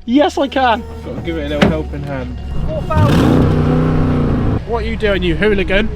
Yes, I can. Got to give it a little helping hand. 4,000. What are you doing, you hooligan?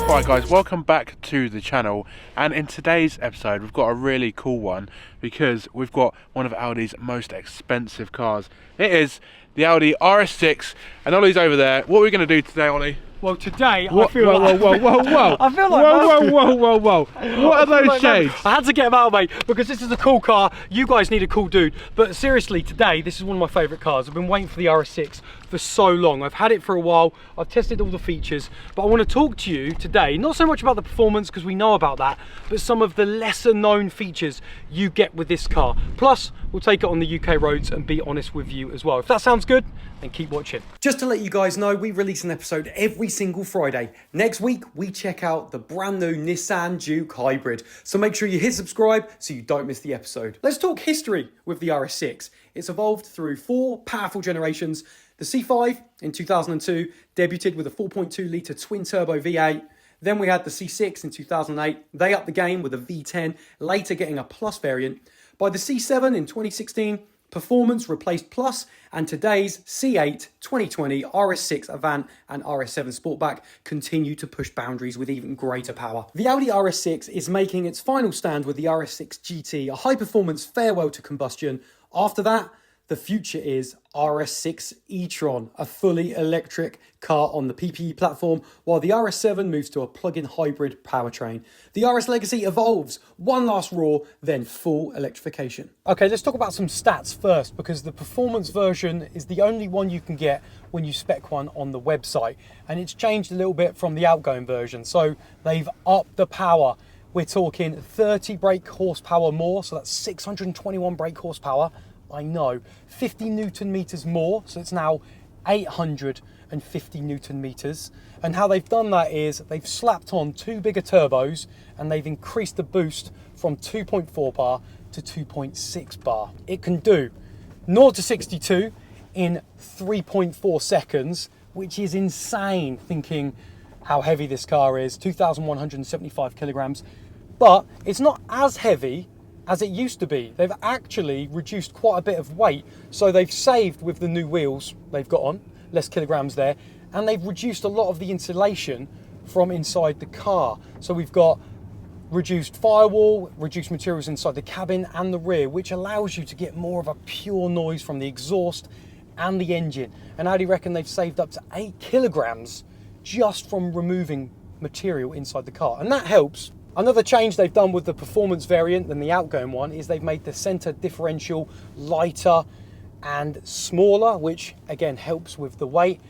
Right guys, welcome back to the channel, and in today's episode we've got a really cool one because we've got one of Audi's most expensive cars. It is the Audi Rs6, and Ollie's over there. What are we going to do today, Ollie? Well, today What? I feel like... Whoa. I feel like... Whoa. What are those shades? I had to get them out, mate, because this is a cool car. You guys need a cool dude. But seriously, today, this is one of my favourite cars. I've been waiting for the Rs6 for so long. I've had it for a while. I've tested all the features. But I want to talk to you today, not so much about the performance, because we know about that, but some of the lesser known features you get with this car. Plus, we'll take it on the UK roads and be honest with you as well. If that sounds good, then keep watching. Just to let you guys know, we release an episode every single Friday. Next week, we check out the brand new Nissan Juke Hybrid. So make sure you hit subscribe so you don't miss the episode. Let's talk history with the Rs6. It's evolved through 4 powerful generations. The C5 in 2002 debuted with a 4.2 litre twin turbo V8. Then we had the C6 in 2008. They upped the game with a V10, later getting a Plus variant. By the C7 in 2016, performance replaced Plus, and today's C8, 2020, Rs6 Avant and RS7 Sportback continue to push boundaries with even greater power. The Audi Rs6 is making its final stand with the Rs6 GT, a high-performance farewell to combustion. After that, the future is Rs6 e-tron, a fully electric car on the PPE platform, while the RS7 moves to a plug-in hybrid powertrain. The RS legacy evolves, one last roar, then full electrification. Okay, let's talk about some stats first, because the performance version is the only one you can get when you spec one on the website, and it's changed a little bit from the outgoing version, so they've upped the power. We're talking 30 brake horsepower more, so that's 621 brake horsepower. I know, 50 Newton meters more, so it's now 850 Newton meters. And how they've done that is they've slapped on 2 bigger turbos and they've increased the boost from 2.4 bar to 2.6 bar. It can do 0 to 62 in 3.4 seconds, which is insane thinking how heavy this car is, 2,175 kilograms. But it's not as heavy as it used to be. They've actually reduced quite a bit of weight. So they've saved with the new wheels they've got on, less kilograms there, and they've reduced a lot of the insulation from inside the car. So we've got reduced firewall, reduced materials inside the cabin and the rear, which allows you to get more of a pure noise from the exhaust and the engine. And Audi reckon they've saved up to 8 kilograms just from removing material inside the car. And that helps. Another change they've done with the performance variant than the outgoing one is they've made the center differential lighter and smaller, which again helps with the weight.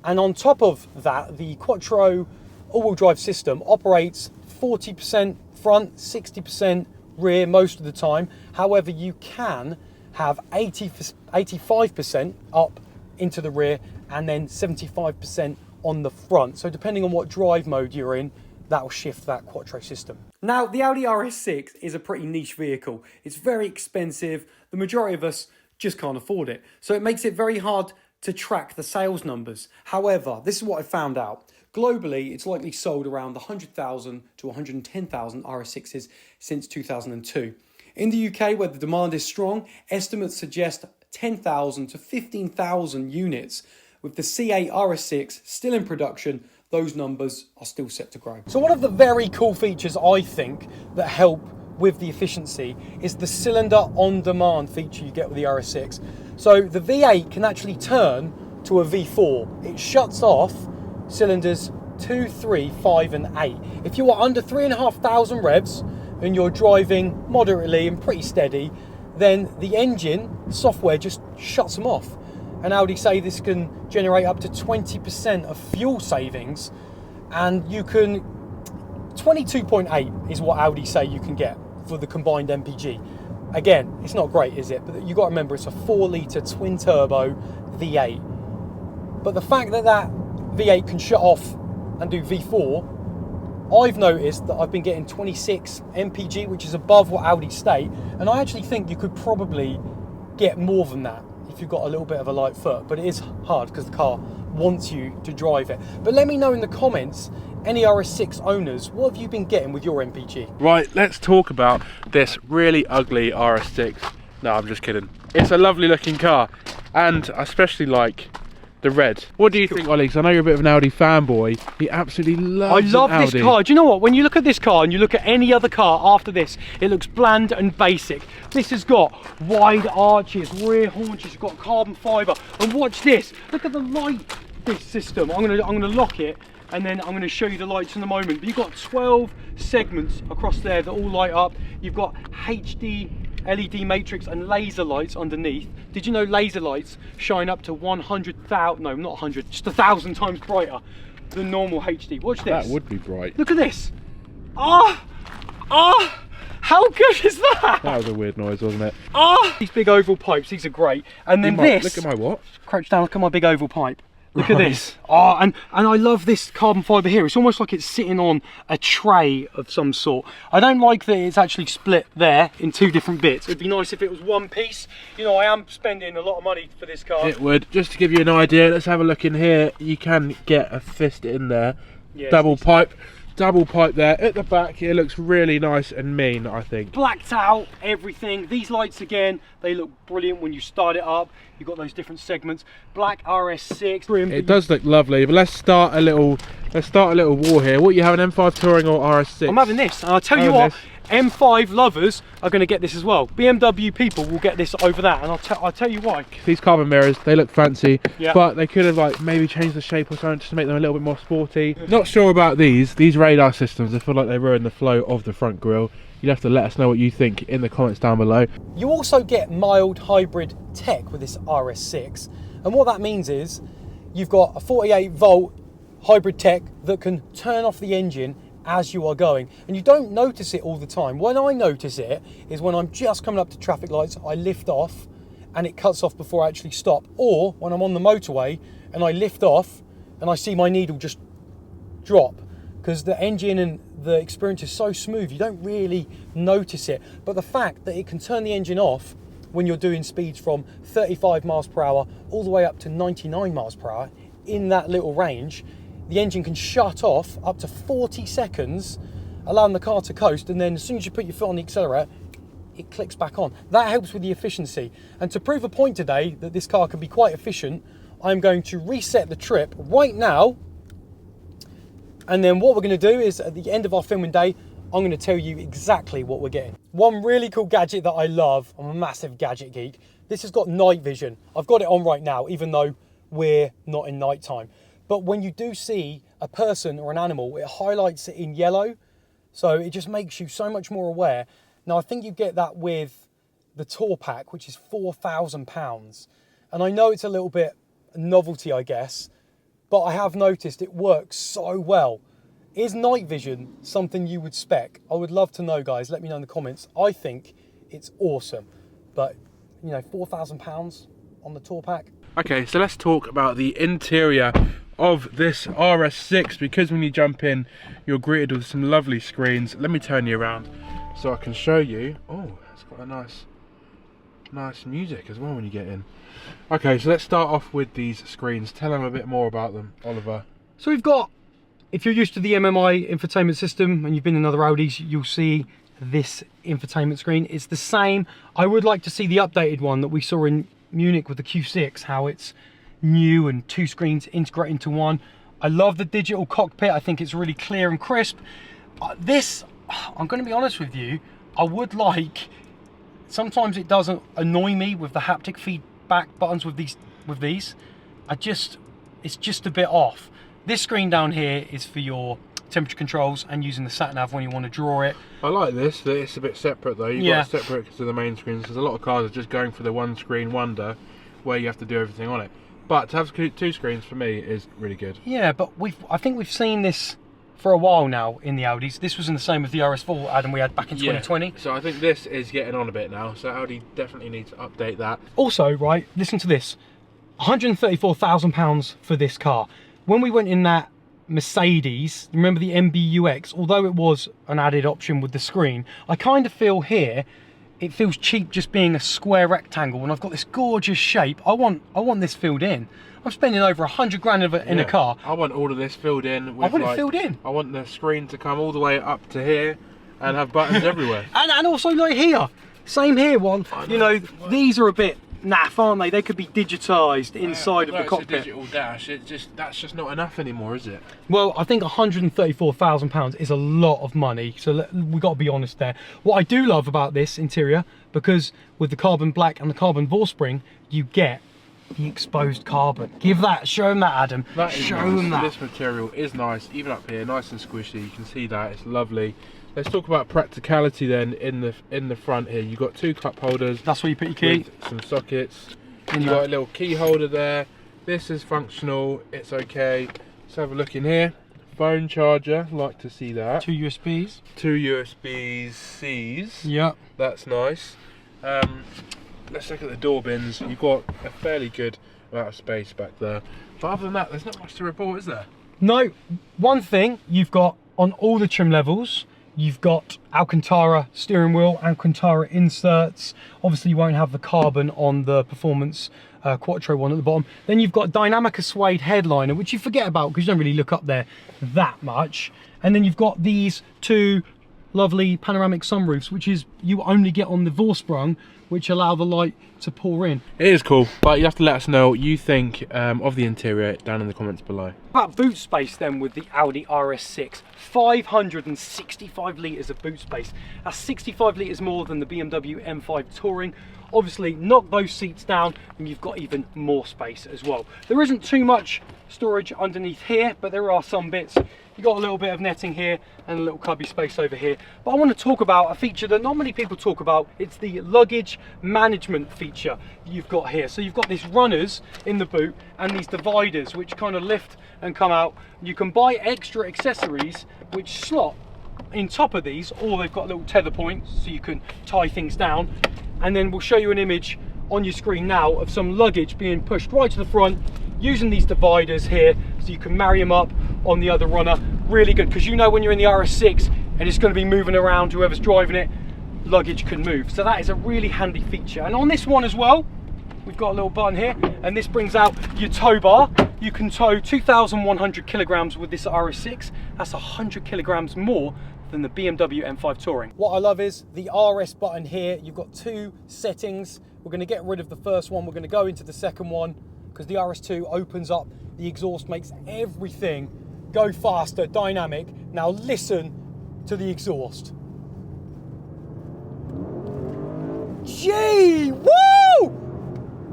And on top of that, the Quattro all-wheel drive system operates 40% front, 60% rear most of the time. However, you can have 85% up into the rear and then 75% on the front. So depending on what drive mode you're in, that'll shift that Quattro system. Now, the Audi Rs6 is a pretty niche vehicle. It's very expensive. The majority of us just can't afford it. So it makes it very hard to track the sales numbers. However, this is what I found out. Globally, it's likely sold around 100,000 to 110,000 Rs6s since 2002. In the UK, where the demand is strong, estimates suggest 10,000 to 15,000 units. With the C8 Rs6 still in production, those numbers are still set to grow. So one of the very cool features I think that help with the efficiency is the cylinder on demand feature you get with the Rs6. So the V8 can actually turn to a V4. It shuts off cylinders 2, 3, 5 and 8. If you are under 3,500 revs and you're driving moderately and pretty steady, then the engine software just shuts them off. And Audi say this can generate up to 20% of fuel savings, and you can 22.8 is what Audi say you can get for the combined MPG. Again, it's not great, is it? But you got to remember it's a 4 litre twin turbo V8. But the fact that that V8 can shut off and do V4, I've noticed that I've been getting 26 MPG, which is above what Audi state, and I actually think you could probably get more than that if you've got a little bit of a light foot, but it is hard because the car wants you to drive it. But let me know in the comments, any RS6 owners, what have you been getting with your MPG? Right, let's talk about this really ugly RS6. No, I'm just kidding. It's a lovely looking car, and I especially like the red. What do you think, Ollie? 'Cause I know you're a bit of an Audi fanboy. He absolutely loves I love an this Audi. car. Do you know what? When you look at this car and you look at any other car after this, it looks bland and basic. This has got wide arches, rear haunches, it's got carbon fibre. And watch this. Look at the light, this system. I'm gonna lock it, and then I'm gonna show you the lights in a moment. But you've got 12 segments across there that all light up. You've got HD LED matrix and laser lights underneath. Did you know laser lights shine up to 100,000, no, not 100, just 1,000 times brighter than normal HD? Watch this. That would be bright. Look at this. How good is that? That was a weird noise, wasn't it? These big oval pipes, these are great. And then Look at my what? Crouch down, look at my big oval pipe. Look at this. And I love this carbon fibre here. It's almost like it's sitting on a tray of some sort. I don't like that it's actually split there in two different bits. It'd be nice if it was one piece. You know, I am spending a lot of money for this car. It would. Just to give you an idea, let's have a look in here. You can get a fist in there. Yeah, Double pipe there. At the back, it looks really nice and mean, I think. Blacked out everything. These lights again, they look brilliant when you start it up. You've got those different segments. Black RS6 trim. It does look lovely, but let's start a little war here. What, you have an M5 Touring or RS6? I'm having this, and I'll tell you what, M5 lovers are going to get this as well. BMW people will get this over that, and I'll tell you why. These carbon mirrors, they look fancy, yeah, but they could have like maybe changed the shape or something just to make them a little bit more sporty. Not sure about these radar systems. I feel like they ruin the flow of the front grille. You'll have to let us know what you think in the comments down below. You also get mild hybrid tech with this RS6, and what that means is you've got a 48 volt hybrid tech that can turn off the engine as you are going, and you don't notice it all the time. When I notice it is when I'm just coming up to traffic lights, I lift off and it cuts off before I actually stop, or when I'm on the motorway and I lift off and I see my needle just drop, because the engine and the experience is so smooth you don't really notice it. But the fact that it can turn the engine off when you're doing speeds from 35 miles per hour all the way up to 99 miles per hour in that little range, the engine can shut off up to 40 seconds, allowing the car to coast, and then as soon as you put your foot on the accelerator, it clicks back on. That helps with the efficiency. And to prove a point today that this car can be quite efficient, I'm going to reset the trip right now. And then what we're going to do is at the end of our filming day, I'm going to tell you exactly what we're getting. One really cool gadget that I love, I'm a massive gadget geek. This has got night vision. I've got it on right now, even though we're not in night time. But when you do see a person or an animal, it highlights it in yellow. So it just makes you so much more aware. Now, I think you get that with the Tour Pack, which is £4,000. And I know it's a little bit novelty, I guess, but I have noticed it works so well. Is night vision something you would spec? I would love to know, guys. Let me know in the comments. I think it's awesome. But, you know, £4,000 on the Tour Pack. Okay, so let's talk about the interior of this RS6, because when you jump in, you're greeted with some lovely screens. Let me turn you around so I can show you. Oh, it's got a nice music as well when you get in. Okay, so let's start off with these screens. Tell them a bit more about them, Oliver. So we've got, if you're used to the MMI infotainment system and you've been in other Audis, you'll see this infotainment screen. It's the same. I would like to see the updated one that we saw in Munich with the Q6, how it's new and two screens integrate into one. I love the digital cockpit. I think it's really clear and crisp. This, I'm going to be honest with you, I would like, sometimes it doesn't annoy me with the haptic feedback buttons with these. It's just a bit off. This screen down here is for your temperature controls and using the sat nav when you want to draw it. I like this, that it's a bit separate though. You've got to separate it to the main screens, because a lot of cars are just going for the one screen wonder where you have to do everything on it. But to have two screens for me is really good. Yeah, but I think we've seen this for a while now in the Audis. This was in the same with the RS4 Adam we had back in 2020. So I think this is getting on a bit now. So Audi definitely needs to update that. Also, right, listen to this. £134,000 for this car. When we went in that Mercedes, remember the MBUX, although it was an added option with the screen, I kind of feel here it feels cheap just being a square rectangle, and I've got this gorgeous shape. I want this filled in. I'm spending over 100 grand in a car. I want all of this filled in. With I want it filled in. I want the screen to come all the way up to here and have buttons everywhere. And also like here, same here. One, you know, these are a bit naff, aren't they? They could be digitised inside of the cockpit. It's a digital dash. That's just not enough anymore, is it? Well, I think £134,000 is a lot of money, so we got to be honest there. What I do love about this interior, because with the carbon black and the carbon ball spring, you get the exposed carbon. Show them that, Adam. Show them that. This material is nice, even up here, nice and squishy. You can see that, it's lovely. Let's talk about practicality then. In the front here, you've got 2 cup holders. That's where you put your key. With some sockets. You've got a little key holder there. This is functional, it's okay. Let's have a look in here. Phone charger, like to see that. 2 USBs. 2 USB-Cs. Yep. That's nice. Let's look at the door bins. You've got a fairly good amount of space back there. But other than that, there's not much to report, is there? No. One thing you've got on all the trim levels, you've got Alcantara steering wheel, Alcantara inserts. Obviously you won't have the carbon on the Performance Quattro one at the bottom. Then you've got Dynamica suede headliner, which you forget about because you don't really look up there that much. And then you've got these 2 lovely panoramic sunroofs, which is you only get on the Vorsprung, which allow the light to pour in. It is cool, but you have to let us know what you think of the interior down in the comments below. About boot space then with the Audi RS6, 565 litres of boot space. That's 65 litres more than the BMW M5 Touring. Obviously knock those seats down and you've got even more space as well. There isn't too much storage underneath here, but there are some bits. You've got a little bit of netting here and a little cubby space over here. But I want to talk about a feature that not many people talk about. It's the luggage management feature you've got here. So you've got these runners in the boot and these dividers which kind of lift and come out. You can buy extra accessories which slot in top of these, or they've got little tether points so you can tie things down. And then we'll show you an image on your screen now of some luggage being pushed right to the front using these dividers here, so you can marry them up on the other runner. Really good, because you know when you're in the RS6 and it's going to be moving around, whoever's driving it, luggage can move. So that is a really handy feature. And on this one as well, we've got a little button here, and this brings out your tow bar. You can tow 2,100 kilograms with this RS6. That's 100 kilograms more than the BMW M5 Touring. What I love is the RS button here. You've got 2 settings. We're going to get rid of the first one. We're going to go into the second one because the RS2 opens up the exhaust, makes everything go faster, dynamic. Now listen to the exhaust. Gee, woo!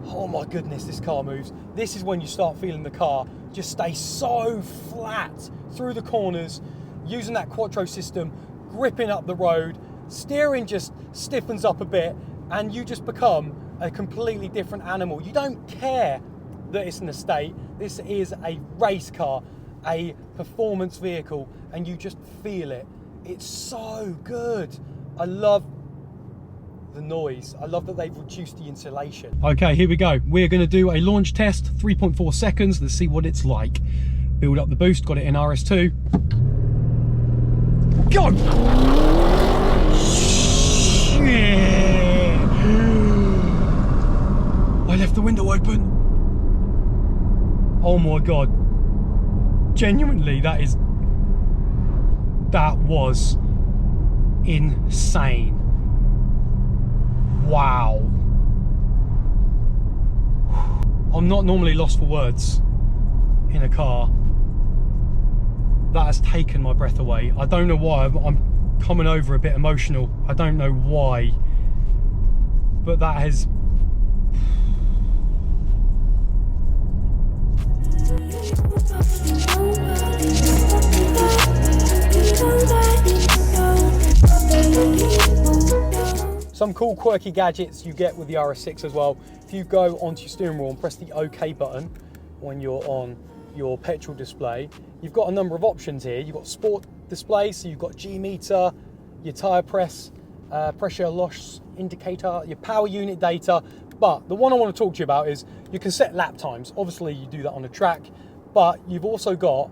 Oh my goodness, this car moves. This is when you start feeling the car just stay so flat through the corners, using that Quattro system, gripping up the road, steering just stiffens up a bit, and you just become a completely different animal. You don't care that it's an estate. This is a race car, a performance vehicle, and you just feel it. It's so good. I love the noise. I love that they've reduced the insulation. Okay, here we go. We're going to do a launch test, 3.4 seconds. Let's see what it's like. Build up the boost, got it in RS2. Go! Shit! I left the window open. Oh my God. Genuinely, that was insane. Wow. I'm not normally lost for words in a car. That has taken my breath away. I don't know why. I'm coming over a bit emotional. I don't know why. But that has... Some cool quirky gadgets you get with the RS6 as well. If you go onto your steering wheel and press the OK button when you're on your petrol display, you've got a number of options here. You've got sport display, so you've got G meter, your tyre press, pressure loss indicator, your power unit data. But the one I want to talk to you about is you can set lap times. Obviously you do that on a track, but you've also got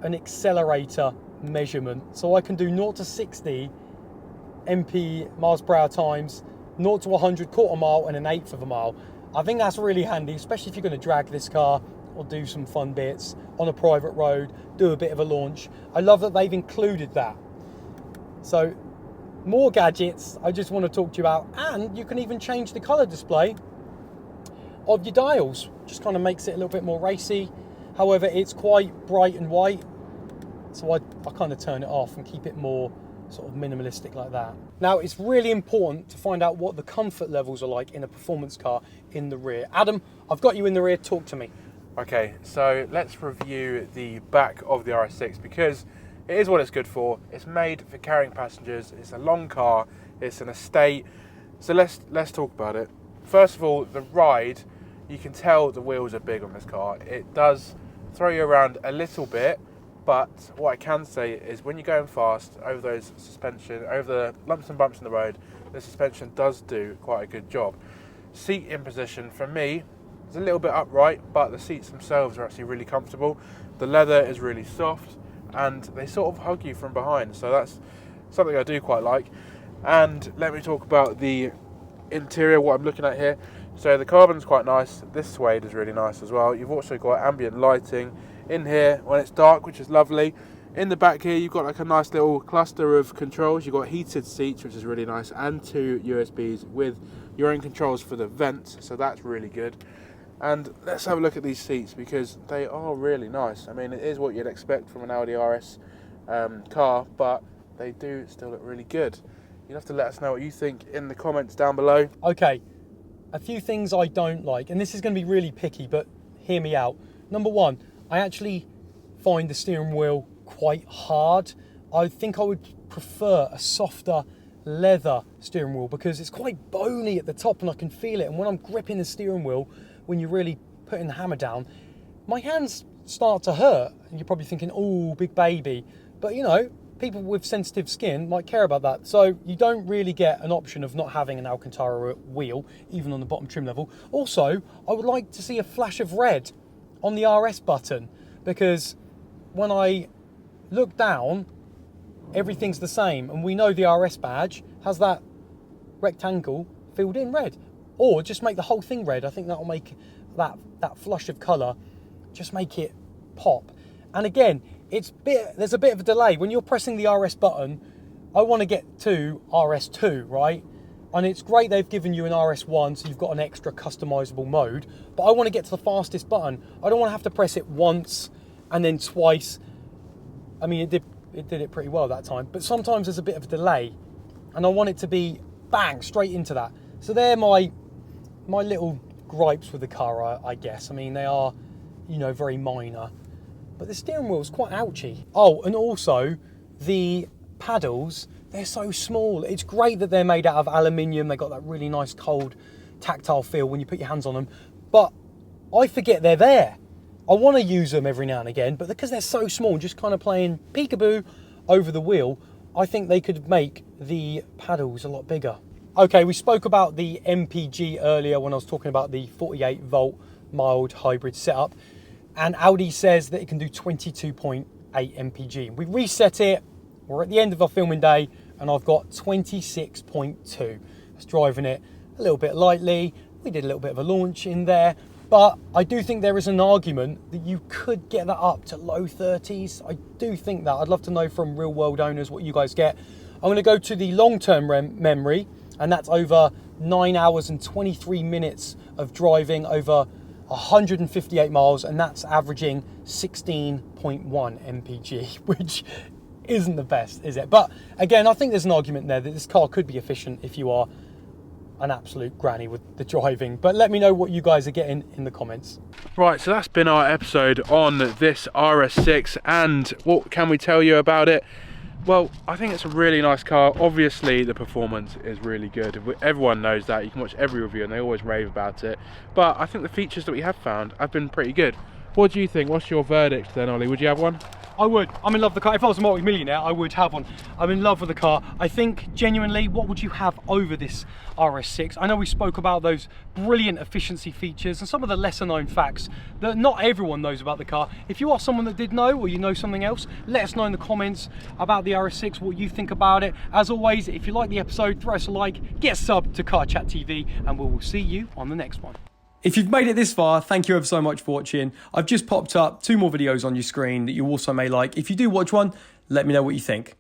an accelerator measurement. So I can do 0 to 60 miles per hour times 0 to 100, quarter mile and an eighth of a mile. I think that's really handy, especially if you're going to drag this car or do some fun bits on a private road, do a bit of a launch. I love that they've included that. So more gadgets I just want to talk to you about, and you can even change the colour display of your dials. Just kind of makes it a little bit more racy. However, it's quite bright and white, so I kind of turn it off and keep it more sort of minimalistic like that. Now, it's really important to find out what the comfort levels are like in a performance car in the rear. Adam, I've got you in the rear, talk to me. Okay, so let's review the back of the RS6 because it is what it's good for. It's made for carrying passengers. It's a long car. It's an estate. So let's talk about it. First of all, the ride, you can tell the wheels are big on this car. It does throw you around a little bit, but what I can say is when you're going fast over those suspension, over the lumps and bumps in the road, the suspension does do quite a good job. Seat in position for me is a little bit upright, but the seats themselves are actually really comfortable. The leather is really soft and they sort of hug you from behind, so that's something I do quite like. And let me talk about the interior, what I'm looking at here. So the carbon's quite nice. This suede is really nice as well. You've also got ambient lighting in here when it's dark, which is lovely. In the back here, you've got like a nice little cluster of controls. You've got heated seats, which is really nice, and 2 USBs with your own controls for the vents, so that's really good. And let's have a look at these seats because they are really nice. I mean, it is what you'd expect from an Audi RS car, but they do still look really good. You'll have to let us know what you think in the comments down below. Okay, a few things I don't like, and this is going to be really picky, but hear me out. Number one, I actually find the steering wheel quite hard. I think I would prefer a softer leather steering wheel because it's quite bony at the top and I can feel it. And when I'm gripping the steering wheel, when you're really putting the hammer down, my hands start to hurt. And you're probably thinking, oh, big baby. But you know, people with sensitive skin might care about that. So you don't really get an option of not having an Alcantara wheel, even on the bottom trim level. Also, I would like to see a flash of red on the RS button, because when I look down, everything's the same. And we know the RS badge has that rectangle filled in red. Or just make the whole thing red. I think that'll make that flush of colour, just make it pop. And again, there's a bit of a delay. When you're pressing the RS button, I want to get to RS2, right? And it's great they've given you an RS1, so you've got an extra customizable mode. But I want to get to the fastest button. I don't want to have to press it once and then twice. I mean, it did it pretty well that time. But sometimes there's a bit of a delay. And I want it to be bang, straight into that. So they're my little gripes with the car, I guess. I mean, they are, you know, very minor. But the steering wheel is quite ouchy. Oh, and also the paddles, they're so small. It's great that they're made out of aluminium. They got that really nice cold tactile feel when you put your hands on them. But I forget they're there. I want to use them every now and again, but because they're so small, just kind of playing peekaboo over the wheel, I think they could make the paddles a lot bigger. Okay, we spoke about the MPG earlier when I was talking about the 48 volt mild hybrid setup, and Audi says that it can do 22.8 MPG. We reset it, we're at the end of our filming day, and I've got 26.2. I was driving it a little bit lightly, we did a little bit of a launch in there, but I do think there is an argument that you could get that up to low 30s. I do think that. I'd love to know from real world owners what you guys get. I'm going to go to the long-term memory, and that's over 9 hours and 23 minutes of driving over 158 miles, and that's averaging 16.1 mpg, which isn't the best, is it? But again, I think there's an argument there that this car could be efficient if you are an absolute granny with the driving. But let me know what you guys are getting in the comments. Right, so that's been our episode on this RS6, and what can we tell you about it? Well, I think it's a really nice car. Obviously the performance is really good, everyone knows that. You can watch every review and they always rave about it, but I think the features that we have found have been pretty good. What do you think? What's your verdict then, Ollie? Would you have one? I would. I'm in love with the car. If I was a multi-millionaire, I would have one. I'm in love with the car. I think, genuinely, what would you have over this RS6? I know we spoke about those brilliant efficiency features and some of the lesser known facts that not everyone knows about the car. If you are someone that did know, or you know something else, let us know in the comments about the RS6, what you think about it. As always, if you like the episode, throw us a like, get subbed to Car Chat TV, and we will see you on the next one. If you've made it this far, thank you ever so much for watching. I've just popped up 2 more videos on your screen that you also may like. If you do watch one, let me know what you think.